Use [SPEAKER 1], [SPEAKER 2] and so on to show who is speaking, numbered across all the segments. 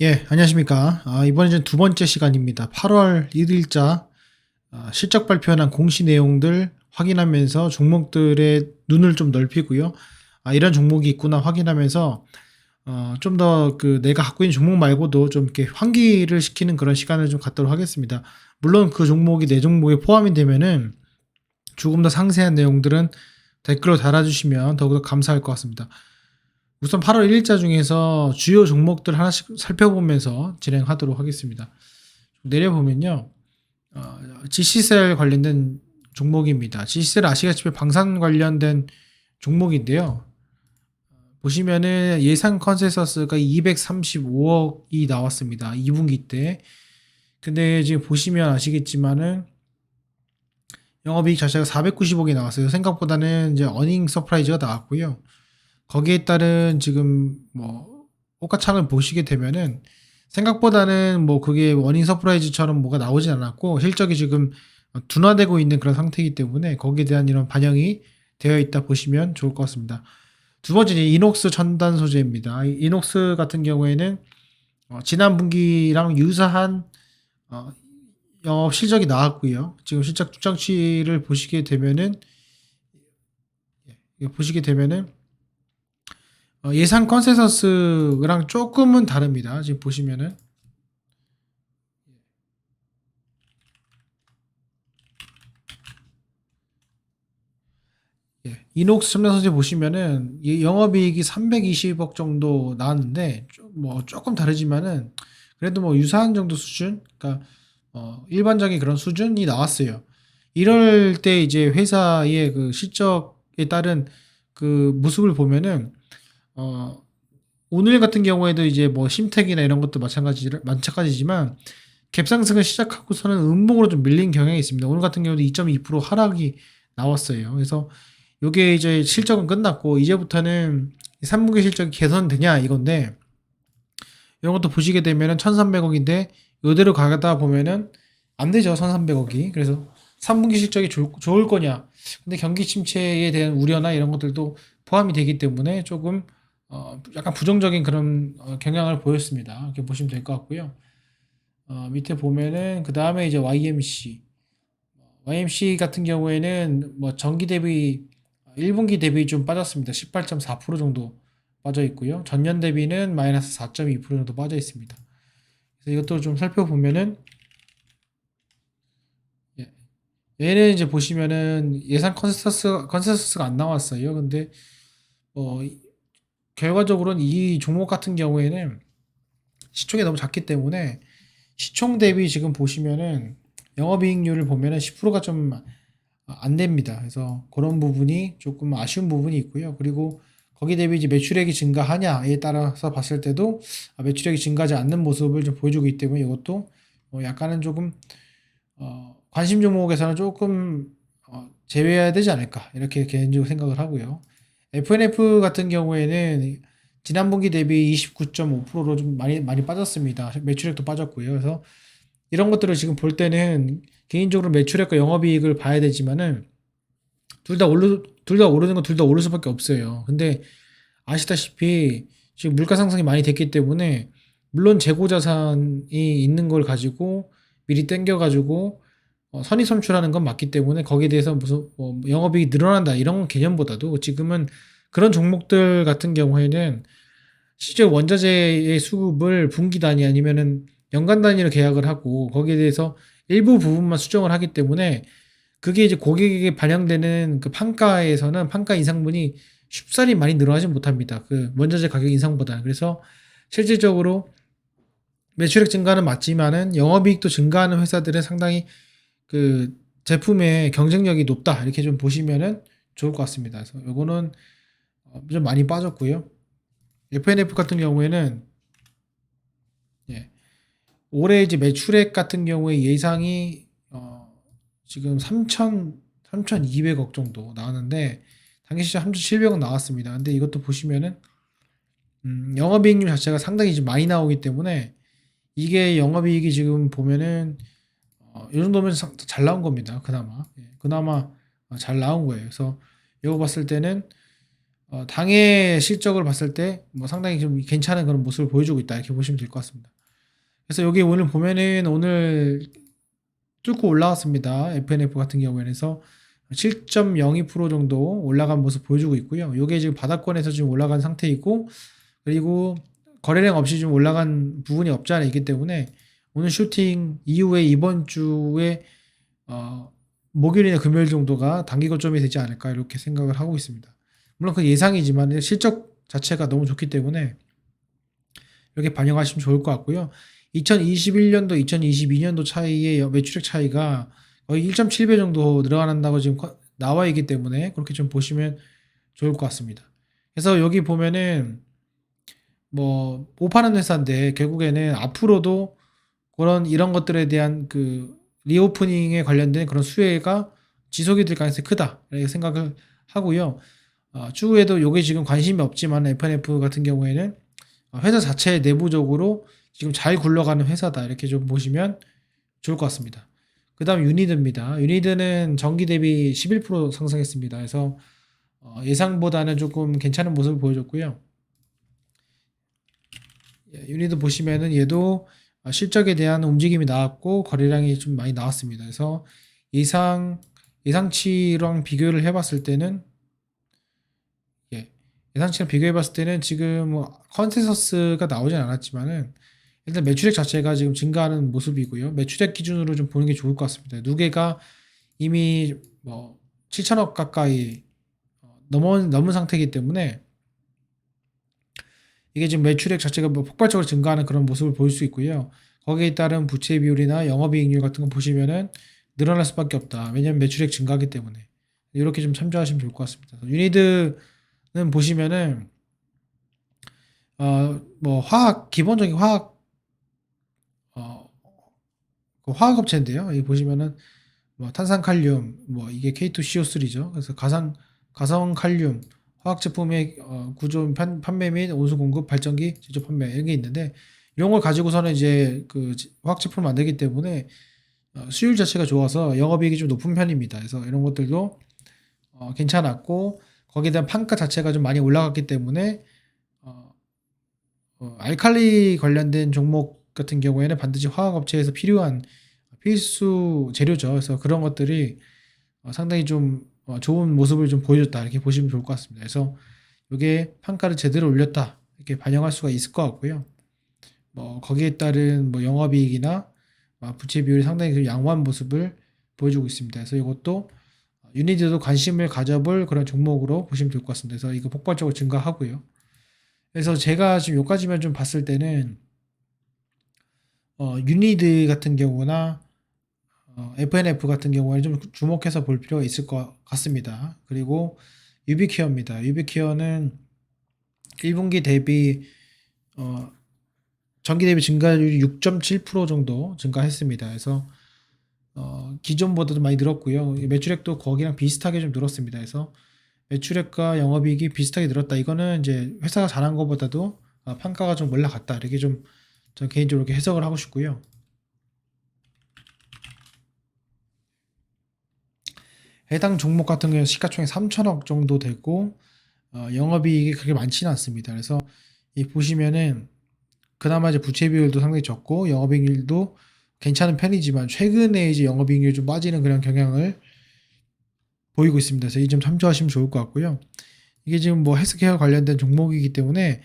[SPEAKER 1] 예, 안녕하십니까. 이번에 이제 두 번째 시간입니다. 8월 1일자 실적 발표한 공시 내용들 확인하면서 종목들의 눈을 좀 넓히고요. 이런 종목이 있구나 확인하면서 좀 더 그 내가 갖고 있는 종목 말고도 좀 이렇게 환기를 시키는 그런 시간을 좀 갖도록 하겠습니다. 물론 그 종목이 내 종목에 포함이 되면은 조금 더 상세한 내용들은 댓글로 달아주시면 더욱더 감사할 것 같습니다. 우선 8월 1일자 중에서 주요 종목들 하나씩 살펴보면서 진행하도록 하겠습니다. 내려보면요. GC셀 관련된 종목입니다. GC셀 아시다시피 방산 관련된 종목인데요. 보시면은 예상 컨센서스가 235억이 나왔습니다. 2분기 때. 근데 지금 보시면 아시겠지만은 영업이익 자체가 490억이 나왔어요. 생각보다는 이제 어닝 서프라이즈가 나왔고요. 거기에 따른 지금 뭐 호가창을 보시게 되면은 생각보다는 뭐 그게 원인 서프라이즈처럼 뭐가 나오진 않았고 실적이 지금 둔화되고 있는 그런 상태이기 때문에 거기에 대한 이런 반영이 되어 있다 보시면 좋을 것 같습니다. 두 번째 이녹스 첨단 소재입니다. 이녹스 같은 경우에는 지난 분기랑 유사한 영업 실적이 나왔고요. 지금 실적 추정치를 보시게 되면은 예상 컨센서스랑 조금은 다릅니다. 지금 보시면은 이녹스 첨단 소재 보시면은 영업이익이 320억 정도 나왔는데 뭐 조금 다르지만은 그래도 뭐 유사한 정도 수준, 그러니까 일반적인 그런 수준이 나왔어요. 이럴 때 이제 회사의 그 실적에 따른 그 모습을 보면은 어, 오늘 같은 경우에도 이제 뭐 심택이나 이런 것도 마찬가지지만 갭상승을 시작하고서는 음봉으로 좀 밀린 경향이 있습니다. 오늘 같은 경우도 2.2% 하락이 나왔어요. 그래서 요게 이제 실적은 끝났고 이제부터는 3분기 실적이 개선되냐 이건데 이런 것도 보시게 되면은 1,300억인데 이대로 가다 보면은 안 되죠. 1,300억이. 그래서 3분기 실적이 좋을 거냐. 근데 경기 침체에 대한 우려나 이런 것들도 포함이 되기 때문에 조금 약간 부정적인 그런 경향을 보였습니다. 이렇게 보시면 될 것 같고요. 밑에 보면은 그 다음에 이제 YMC 같은 경우에는 뭐 전기 대비 1분기 대비 좀 빠졌습니다. 18.4% 정도 빠져 있고요. 전년 대비는 마이너스 4.2% 정도 빠져 있습니다. 그래서 이것도 좀 살펴보면은 예, 얘는 이제 보시면은 예상 컨센서스가 안 나왔어요. 근데 어, 결과적으로는 이 종목 같은 경우에는 시총이 너무 작기 때문에 시총 대비 지금 보시면은 영업이익률을 보면은 10%가 좀 안 됩니다. 그래서 그런 부분이 조금 아쉬운 부분이 있고요. 그리고 거기 대비 이제 매출액이 증가하냐에 따라서 봤을 때도 매출액이 증가하지 않는 모습을 좀 보여주고 있기 때문에 이것도 약간은 조금 관심 종목에서는 조금 제외해야 되지 않을까 이렇게 개인적으로 생각을 하고요. FNF 같은 경우에는 지난 분기 대비 29.5%로 좀 많이 빠졌습니다. 매출액도 빠졌고요. 그래서 이런 것들을 지금 볼 때는 개인적으로 매출액과 영업이익을 봐야 되지만은 둘 다 오르는 건 둘 다 오를 수밖에 없어요. 근데 아시다시피 지금 물가 상승이 많이 됐기 때문에 물론 재고 자산이 있는 걸 가지고 미리 땡겨 가지고 선의 선출하는 건 맞기 때문에 거기에 대해서 무슨 영업이익이 늘어난다 이런 개념보다도 지금은 그런 종목들 같은 경우에는 실제 원자재의 수급을 분기 단위 아니면은 연간 단위로 계약을 하고 거기에 대해서 일부 부분만 수정을 하기 때문에 그게 이제 고객에게 반영되는 그 판가에서는 판가 인상분이 쉽사리 많이 늘어나지 못합니다. 그 원자재 가격 인상보다는. 그래서 실질적으로 매출액 증가는 맞지만은 영업이익도 증가하는 회사들은 상당히 그 제품의 경쟁력이 높다. 이렇게 좀 보시면은 좋을 것 같습니다. 그래서 요거는 좀 많이 빠졌고요. FNF 같은 경우에는 예, 올해 이제 매출액 같은 경우에 예상이 지금 3,200억 정도 나왔는데 당기 시장 3,700억 나왔습니다. 근데 이것도 보시면은 영업이익률 자체가 상당히 좀 많이 나오기 때문에 이게 영업이익이 지금 보면은 이 정도면 잘 나온 겁니다. 그나마 잘 나온 거예요. 그래서 이거 봤을 때는 당의 실적을 봤을 때 뭐 상당히 좀 괜찮은 그런 모습을 보여주고 있다 이렇게 보시면 될 것 같습니다. 그래서 여기 오늘 보면은 오늘 뚫고 올라왔습니다. FNF 같은 경우에는. 그래서 7.02% 정도 올라간 모습 보여주고 있고요. 이게 지금 바닥권에서 지금 올라간 상태이고, 그리고 거래량 없이 좀 올라간 부분이 없지 않아 있기 때문에 오늘 슈팅 이후에 이번 주에 목요일이나 금요일 정도가 단기 고점이 되지 않을까 이렇게 생각을 하고 있습니다. 물론 그 예상이지만 실적 자체가 너무 좋기 때문에 이렇게 반영하시면 좋을 것 같고요. 2021년도, 2022년도 차이의 매출액 차이가 거의 1.7배 정도 늘어난다고 지금 나와 있기 때문에 그렇게 좀 보시면 좋을 것 같습니다. 그래서 여기 보면은 뭐 오파는 회사인데 결국에는 앞으로도 그런 이런 것들에 대한 그 리오프닝에 관련된 그런 수혜가 지속이 될 가능성이 크다 이렇게 생각을 하고요. 추후에도 요게 지금 관심이 없지만 FNF 같은 경우에는 회사 자체 내부적으로 지금 잘 굴러가는 회사다 이렇게 좀 보시면 좋을 것 같습니다. 그 다음 유니드입니다. 유니드는 전기 대비 11% 상승했습니다. 그래서 예상보다는 조금 괜찮은 모습을 보여줬고요. 유니드 보시면은 얘도 실적에 대한 움직임이 나왔고 거래량이 좀 많이 나왔습니다. 그래서 예상치랑 비교를 해봤을 때는 예상치랑 비교해봤을 때는 지금 뭐 컨센서스가 나오진 않았지만은 일단 매출액 자체가 지금 증가하는 모습이고요. 매출액 기준으로 좀 보는 게 좋을 것 같습니다. 누계가 이미 뭐 7천억 가까이 넘은 상태이기 때문에 이게 지금 매출액 자체가 뭐 폭발적으로 증가하는 그런 모습을 보일 수 있고요. 거기에 따른 부채 비율이나 영업이익률 같은 거 보시면은 늘어날 수밖에 없다. 왜냐면 매출액 증가하기 때문에. 이렇게 좀 참조하시면 좋을 것 같습니다. 유니드는 보시면은 뭐 기본적인 어, 그 화학 업체인데요. 여기 보시면은 뭐 탄산칼륨, 뭐 이게 K2CO3죠. 그래서 가성칼륨 화학 제품의 구조 판매 및 온수 공급, 발전기 제조 판매 이런 게 있는데 이런 걸 가지고서는 이제 그 화학 제품을 만들기 때문에 수율 자체가 좋아서 영업이익이 좀 높은 편입니다. 그래서 이런 것들도 괜찮았고 거기에 대한 판가 자체가 좀 많이 올라갔기 때문에 어, 알칼리 관련된 종목 같은 경우에는 반드시 화학 업체에서 필요한 필수 재료죠. 그래서 그런 것들이 상당히 좀 좋은 모습을 좀 보여줬다 이렇게 보시면 좋을 것 같습니다. 그래서 이게 판가를 제대로 올렸다 이렇게 반영할 수가 있을 것 같고요. 뭐 거기에 따른 뭐 영업이익이나 부채 비율이 상당히 그 양호한 모습을 보여주고 있습니다. 그래서 이것도 유니드도 관심을 가져볼 그런 종목으로 보시면 될 것 같습니다. 그래서 이거 폭발적으로 증가하고요. 그래서 제가 지금 여기까지만 좀 봤을 때는 유니드 같은 경우나 FNF 같은 경우에 좀 주목해서 볼 필요가 있을 것 같습니다. 그리고 유비케어입니다. 유비케어는 1분기 대비 전기 대비 증가율이 6.7% 정도 증가했습니다. 그래서 기존보다도 많이 늘었고요. 매출액도 거기랑 비슷하게 좀 늘었습니다. 그래서 매출액과 영업이익이 비슷하게 늘었다. 이거는 이제 회사가 잘한 것보다도 판가가 좀 올라갔다. 이렇게 좀 전 개인적으로 이렇게 해석을 하고 싶고요. 해당 종목 같은 경우에 시가총액 3천억 정도 되고 영업이익이 그렇게 많지는 않습니다. 그래서 이 보시면은 그나마 이제 부채 비율도 상당히 적고 영업이익률도 괜찮은 편이지만 최근에 이제 영업이익률이 좀 빠지는 그런 경향을 보이고 있습니다. 그래서 이 점 참조하시면 좋을 것 같고요. 이게 지금 뭐 헬스케어 관련된 종목이기 때문에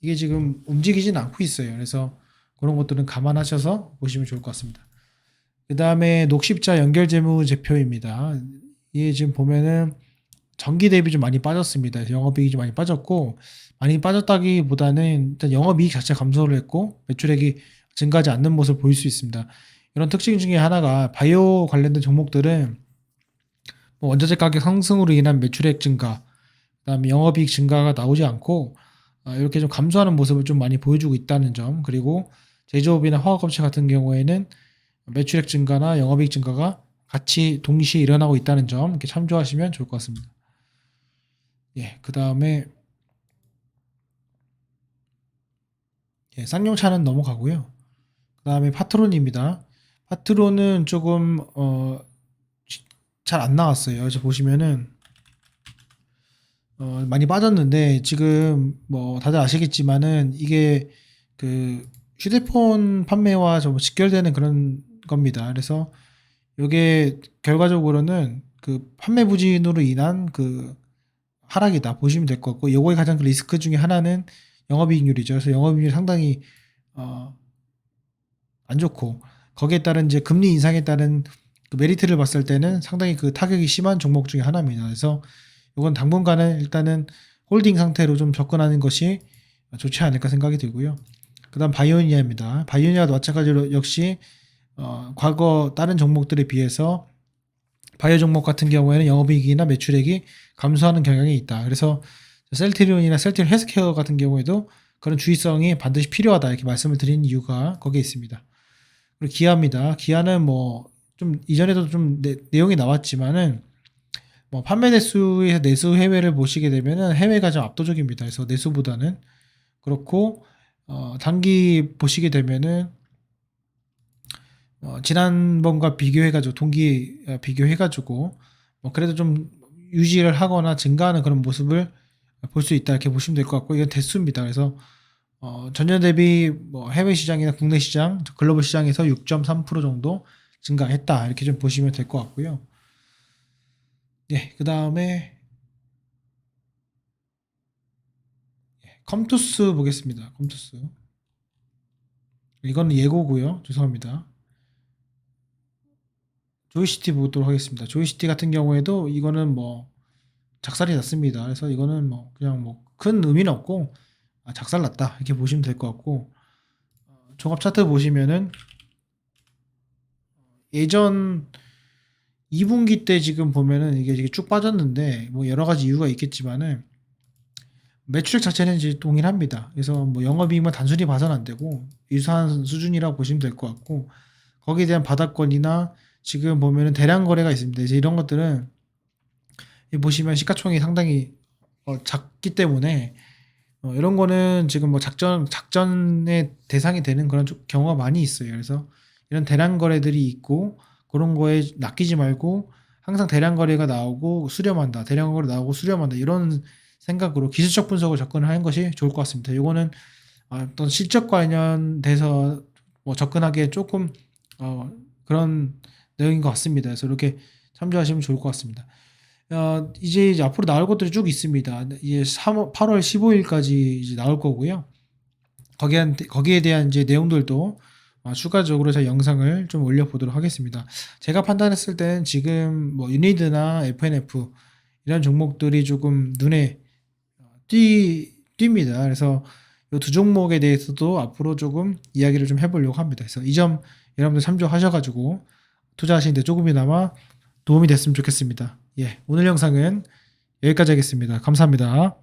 [SPEAKER 1] 이게 지금 움직이진 않고 있어요. 그래서 그런 것들은 감안하셔서 보시면 좋을 것 같습니다. 그 다음에 녹십자 연결재무제표입니다. 이게 지금 보면은 전기 대비 좀 많이 빠졌습니다. 영업이익이 좀 많이 빠졌고 많이 빠졌다기보다는 일단 영업이익 자체 감소를 했고 매출액이 증가하지 않는 모습을 보일 수 있습니다. 이런 특징 중에 하나가 바이오 관련된 종목들은 뭐 원자재 가격 상승으로 인한 매출액 증가, 그다음에 영업이익 증가가 나오지 않고 이렇게 좀 감소하는 모습을 좀 많이 보여주고 있다는 점, 그리고 제조업이나 화학업체 같은 경우에는 매출액 증가나 영업이익 증가가 같이 동시에 일어나고 있다는 점 이렇게 참조하시면 좋을 것 같습니다. 예, 그 다음에 쌍용차는 넘어가고요. 그 다음에 파트론입니다. 파트론은 조금 잘 안 나왔어요. 그래서 보시면은 많이 빠졌는데 지금 뭐 다들 아시겠지만은 이게 그 휴대폰 판매와 좀 직결되는 그런 겁니다. 그래서 요게 결과적으로는 그 판매 부진으로 인한 그 하락이다 보시면 될 것 같고, 요거의 가장 큰 리스크 중에 하나는 영업이익률이죠. 그래서 영업이익률이 상당히 어, 안 좋고, 거기에 따른 이제 금리 인상에 따른 그 메리트를 봤을 때는 상당히 그 타격이 심한 종목 중에 하나입니다. 그래서 이건 당분간은 일단은 홀딩 상태로 좀 접근하는 것이 좋지 않을까 생각이 들고요. 그다음 바이오니아입니다. 바이오니아도 마찬가지로 역시 과거 다른 종목들에 비해서 바이오 종목 같은 경우에는 영업이익이나 매출액이 감소하는 경향이 있다. 그래서 셀트리온이나 셀트리온 헬스케어 같은 경우에도 그런 주의성이 반드시 필요하다 이렇게 말씀을 드린 이유가 거기에 있습니다. 그리고 기아입니다. 기아는 뭐 좀 이전에도 좀 내용이 나왔지만은 뭐 판매 대수에서 내수 해외를 보시게 되면은 해외가 좀 압도적입니다. 그래서 내수보다는 그렇고, 단기 보시게 되면은 지난번과 비교해가지고 동기 비교해가지고 뭐 그래도 좀 유지를 하거나 증가하는 그런 모습을 볼 수 있다 이렇게 보시면 될 것 같고, 이건 대수입니다. 그래서 전년 대비 뭐 해외 시장이나 국내 시장, 글로벌 시장에서 6.3% 정도 증가했다 이렇게 좀 보시면 될 것 같고요. 네, 그 다음에 컴투스 보겠습니다. 컴투스. 이건 예고고요. 죄송합니다. 조이시티 보도록 하겠습니다. 조이시티 같은 경우에도 이거는 뭐 작살이 났습니다. 그래서 이거는 뭐 그냥 뭐 큰 의미는 없고 작살 났다 이렇게 보시면 될 것 같고, 종합 차트 보시면은 예전 2분기 때 지금 보면은 이게 쭉 빠졌는데 뭐 여러 가지 이유가 있겠지만은 매출액 자체는 이제 동일합니다. 그래서 뭐 영업이익만 단순히 봐서는 안 되고 유사한 수준이라고 보시면 될 것 같고, 거기에 대한 바닥권이나 지금 보면은 대량 거래가 있습니다. 이제 이런 것들은 보시면 시가총액이 상당히 작기 때문에 이런 거는 지금 뭐 작전의 대상이 되는 그런 경우가 많이 있어요. 그래서 이런 대량 거래들이 있고 그런 거에 낚이지 말고 항상 대량 거래가 나오고 수렴한다, 대량 거래 나오고 수렴한다 이런 생각으로 기술적 분석을 접근을 하는 것이 좋을 것 같습니다. 이거는 어떤 실적 관련돼서 뭐 접근하기에 조금 그런 내용인 것 같습니다. 그래서 이렇게 참조하시면 좋을 것 같습니다. 이제 앞으로 나올 것들이 쭉 있습니다. 이제 8월 15일까지 이제 나올 거고요. 거기에 대한 이제 내용들도 추가적으로 제가 영상을 좀 올려보도록 하겠습니다. 제가 판단했을 때는 지금 뭐 유니드나 FNF 이런 종목들이 조금 눈에 띕니다. 그래서 이 두 종목에 대해서도 앞으로 조금 이야기를 좀 해보려고 합니다. 그래서 이 점 여러분들 참조하셔가지고 투자하시는데 조금이나마 도움이 됐으면 좋겠습니다. 예, 오늘 영상은 여기까지 하겠습니다. 감사합니다.